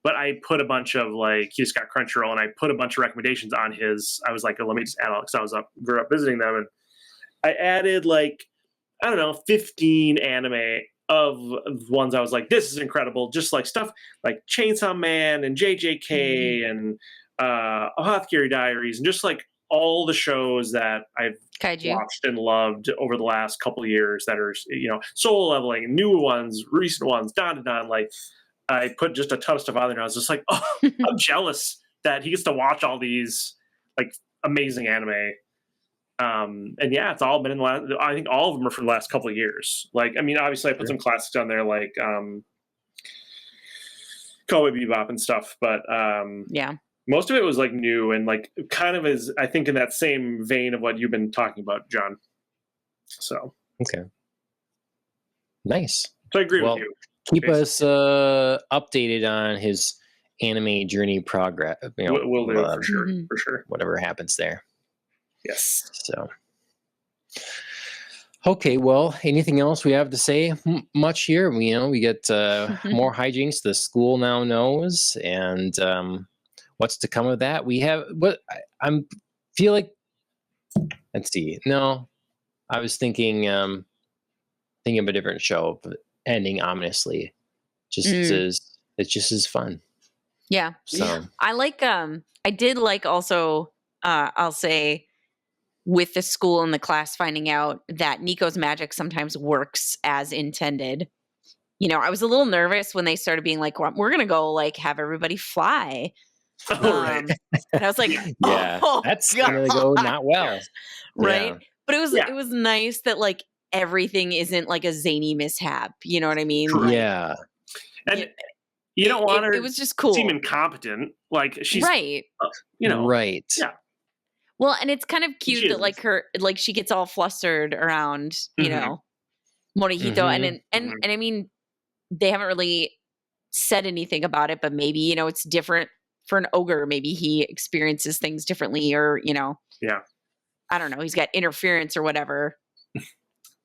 but I put a bunch of he just got Crunchyroll, and I put a bunch of recommendations on his. I was like, let me just add all, because grew up visiting them, and I added 15 anime of ones I was like, this is incredible. Just like stuff like Chainsaw Man and JJK and Apothecary Diaries, and just like all the shows that I've watched and loved over the last couple of years that are, Soul Leveling, new ones, recent ones, don. Like I put just a ton of stuff out there, and I was just like, oh, I'm jealous that he gets to watch all these like amazing anime. And it's all been in the last, I think all of them are from the last couple of years. Like, I mean, obviously I put some classics on there, like Cowboy Bebop and stuff, but most of it was like new and like kind of is, I think, in that same vein of what you've been talking about, John. So okay, nice. So I agree with you. Keep us updated on his anime journey progress. We'll do for sure. For sure. Whatever happens there. Yes. So, okay. Well, anything else we have to say? Much here. We get more hijinks. The school now knows, and what's to come of that. We have. What I'm feel like. Let's see. No, I was thinking of a different show, but ending ominously. It's just as fun. Yeah. So I like. I did like also. I'll say, with the school and the class finding out that Nico's magic sometimes works as intended. I was a little nervous when they started being like, we're going to go like have everybody fly. Right. And I was like, that's going to go not well. Right. Yeah. But it was nice that like everything isn't like a zany mishap. You know what I mean? True. Yeah. And you don't want her It was just cool. seem incompetent. Like she's right. Right. Yeah. Well, and it's kind of cute She that she gets all flustered around, Morihito, and I mean, they haven't really said anything about it, but maybe it's different for an ogre. Maybe he experiences things differently, or Yeah. I don't know. He's got interference or whatever.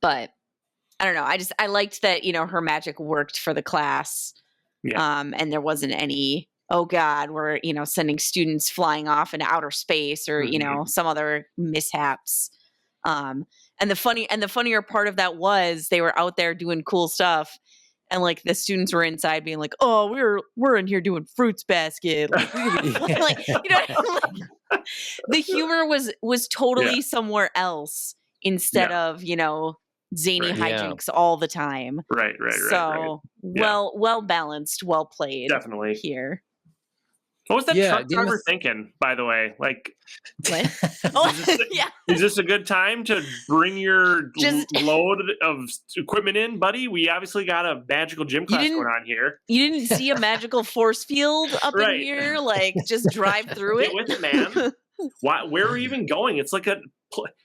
But I don't know. I liked that her magic worked for the class, and there wasn't any. Oh God, we're sending students flying off into outer space, or some other mishaps. And the funnier part of that was they were out there doing cool stuff, and like the students were inside being like, "Oh, we're in here doing fruits basket." Like, the humor was totally somewhere else instead of zany hijinks all the time. Right. So well balanced, well played. Definitely here. What was that truck driver thinking, by the way? Like, what? Is this a good time to bring your load of equipment in, buddy? We obviously got a magical gym class going on here. You didn't see a magical force field up in here? Like, just drive through it? Get with it, man. Where are we even going? It's like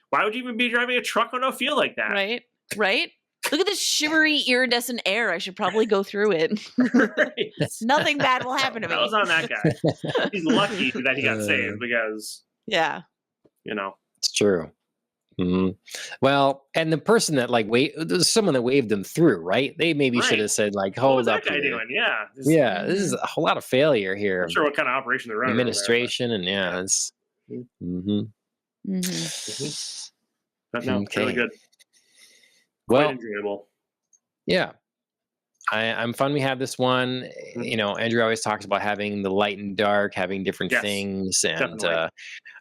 why would you even be driving a truck on a field like that? Right? Look at this shivery, iridescent air. I should probably go through it. Right. Nothing bad will happen to me. That was on that guy. He's lucky that he got saved because, it's true. Mm-hmm. Well, and the person that there's someone that waved them through, right? They maybe should have said hold up. What's that guy doing? Yeah. This is a whole lot of failure here. I'm not sure what kind of operation they're running. Administration and it's. But no, really good. Well, quite enjoyable. Yeah. I'm fun we have this one. Andrew always talks about having the light and dark, having different things. And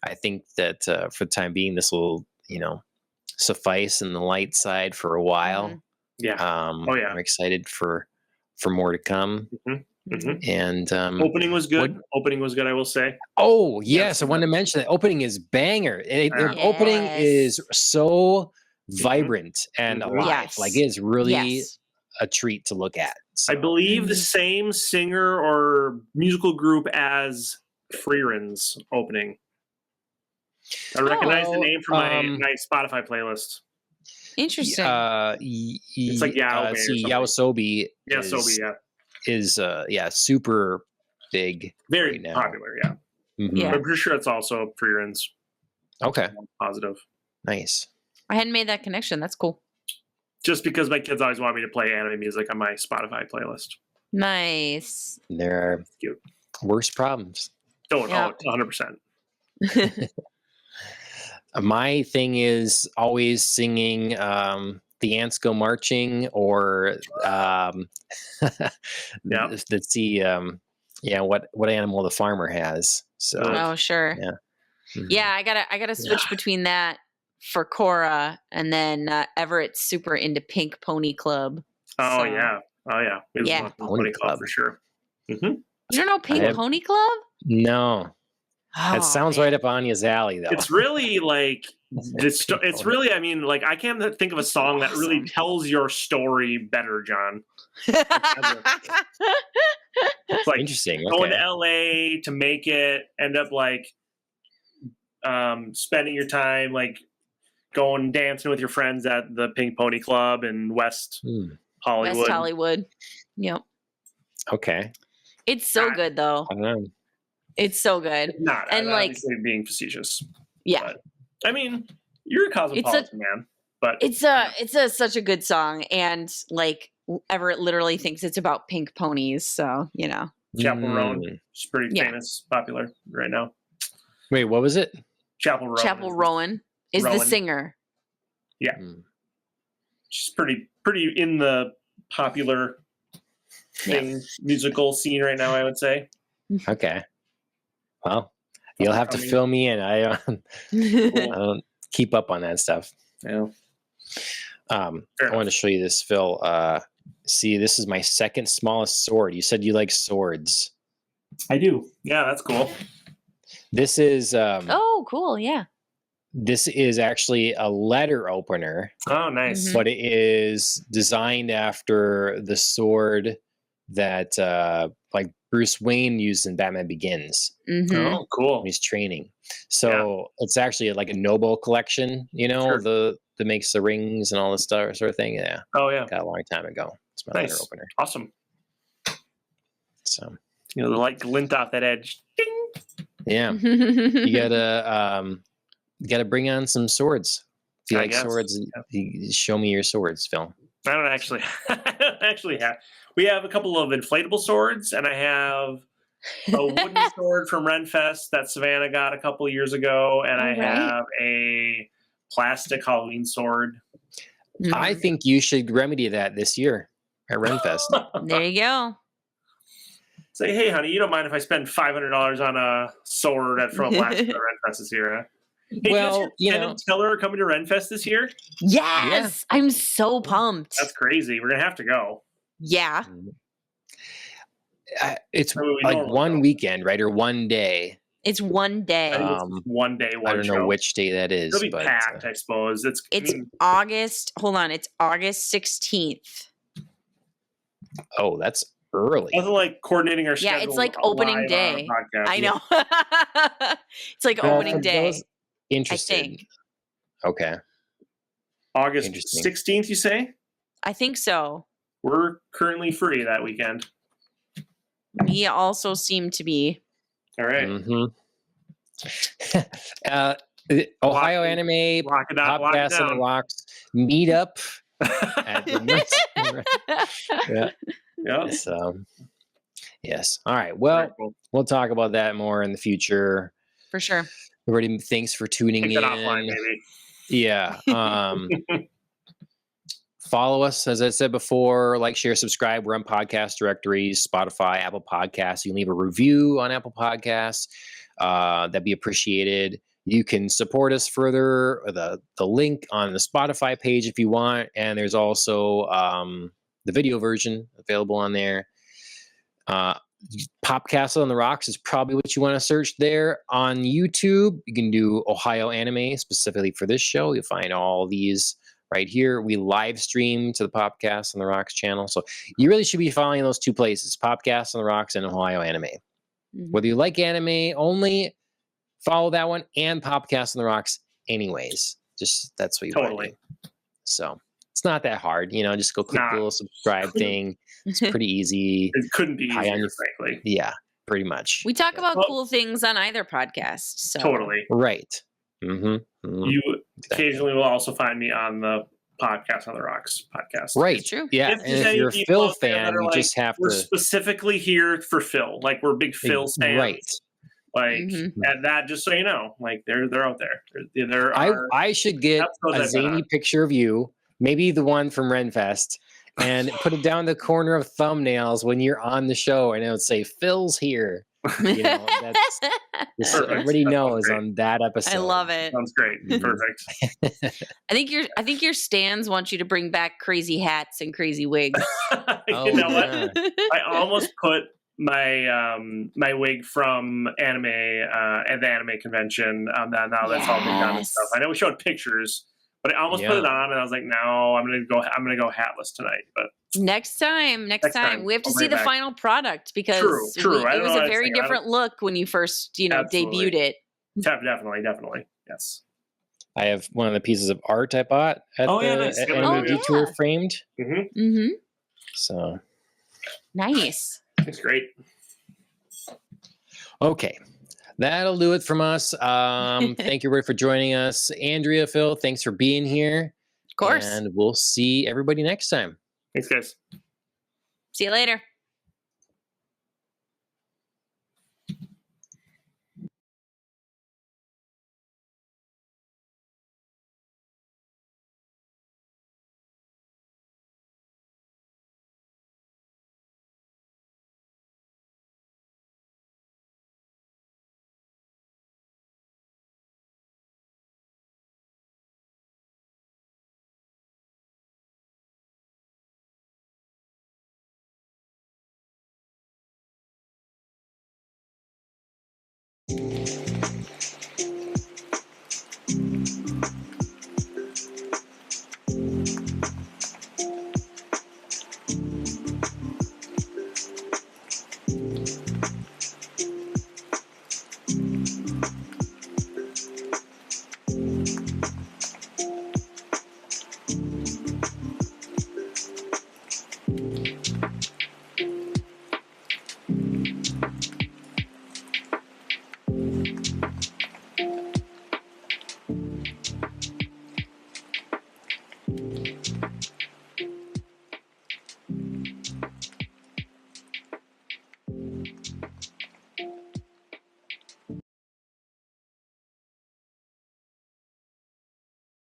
I think that for the time being, this will, suffice in the light side for a while. Yeah. I'm excited for more to come. And opening was good. I will say. Oh, yes. I wanted to mention that opening is banger. Their opening is so vibrant and alive. Like it is really a treat to look at. So. I believe the same singer or musical group as Freeren's opening. I recognize the name from my Spotify playlist. Interesting. It's like Yaosobi. Is super big. Very right now. popular. Yeah. Yeah. I'm pretty sure it's also Freeren's. Okay. Positive. Nice. I hadn't made that connection. That's cool. Just because my kids always want me to play anime music on my Spotify playlist. Nice. There are worse problems. 100%. My thing is always singing The Ants Go Marching or let's see what animal the farmer has. So oh sure. Yeah. Mm-hmm. Yeah, I gotta switch between that for Korra and then Everett's super into Pink Pony Club. Oh yeah. Pink Pony Club for sure. Mm-hmm. You don't know Pink Pony Club? No. That sounds right up Anya's alley, though. It's really it's really, I mean, like I can't think of a song that really tells your story better, John. It's like interesting. Going to LA to make it, end up spending your time going dancing with your friends at the Pink Pony Club in West Hollywood. West Hollywood. Yep. Okay. It's so good though. I don't know. It's so good. It's not, and obviously being facetious. Yeah. But, I mean, you're a cosmopolitan man, but it's such a good song, and Everett literally thinks it's about pink ponies, so Chapel Roan is pretty famous, popular right now. Wait, what was it? Chapel Roan. Chapel Rowan is the singer. Yeah. She's pretty in the popular musical scene right now, I would say. Okay. Well, you'll have to fill me in. I don't keep up on that stuff. Yeah. I want to show you this, Phil. See, this is my second smallest sword. You said you like swords. I do. Yeah, that's cool. This is oh, cool. Yeah. This is actually a letter opener. Oh, nice. But it is designed after the sword that Bruce Wayne used in Batman Begins Mhm. Oh, cool. when he's training. So it's actually like a Noble collection, Sure. that makes the rings and all this stuff sort of thing. Yeah, Oh, yeah. got a long time ago. It's my letter Nice. opener. Awesome. So The light glint off that edge. Ding! yeah, you gotta bring on some swords. If you I like guess. swords, show me your swords, Phil. I don't actually have. We have a couple of inflatable swords, and I have a wooden sword from Renfest that Savannah got a couple years ago, and I have a plastic Halloween sword. I think you should remedy that this year at Renfest. There you go. Say, hey, honey, you don't mind if I spend $500 on a sword from a plastic at Renfest this year, huh? Hey, Well, Penn and Teller are coming to Renfest this year? Yes! I'm so pumped. That's crazy. We're going to have to go. Yeah. It's we like normally one go. weekend, right? Or one day. It's one day. I think it's one day, one I don't know show. which day that is. It'll be but, packed, I suppose. It's August. Hold on. It's August 16th. Oh, that's early. Nothing like coordinating our schedule. Yeah, it's like opening day. I know. It's like opening day. Interested. I think. Okay. August 16th, you say? I think so. We're currently free that weekend. We also seem to be. All right. Ohio Anime Podcast on the Rocks meetup at the Yeah. So, yes. All right. Well, we'll talk about that more in the future. For sure. Everybody, thanks for tuning in. Offline, maybe. Yeah. Follow us, as I said before, like, share, subscribe. We're on podcast directories, Spotify, Apple Podcasts. You can leave a review on Apple Podcasts. That'd be appreciated. You can support us further, the link on the Spotify page if you want. And there's also the video version available on there. Popcastle on the Rocks is probably what you want to search there. On YouTube, you can do Ohio Anime specifically for this show. You'll find all these right here. We live stream to the Popcast on the Rocks channel. So you really should be following those two places, Popcast on the Rocks and Ohio Anime. Whether you like anime only, follow that one, and Popcast on the Rocks anyways. Just that's what you want to do. So it's not that hard. Just go click the little subscribe thing. It's pretty easy. It couldn't be easier, frankly. Yeah, pretty much. We talk about cool things on either podcast. So. Totally. Right. You occasionally will also find me on the Podcast on the Rocks podcast. Right. It's true. Yeah. If you're a Phil fan, you just have we're to. We're specifically here for Phil. Like, we're big Phil fans. Right. Like, and that, just so you know, like, they're out there. I should get a zany picture of you, maybe the one from Renfest, and put it down the corner of thumbnails when you're on the show, and it would say Phil's here. Everybody knows on that episode. I love it. Sounds great. Perfect. I think your stands want you to bring back crazy hats and crazy wigs. You know what? I almost put my my wig from anime at the anime convention. Now that's all been done and stuff. I know we showed pictures, but I almost put it on, and I was like, no, I'm gonna go hatless tonight. But next time, we have to see the final product, because true. It was a very different look when you first debuted it. Definitely, yes. I have one of the pieces of art I bought at the Anime Detour framed. So nice. It's great. Okay. That'll do it from us. Thank you, everybody, for joining us. Andrea, Phil, thanks for being here. Of course. And we'll see everybody next time. Thanks, guys. See you later.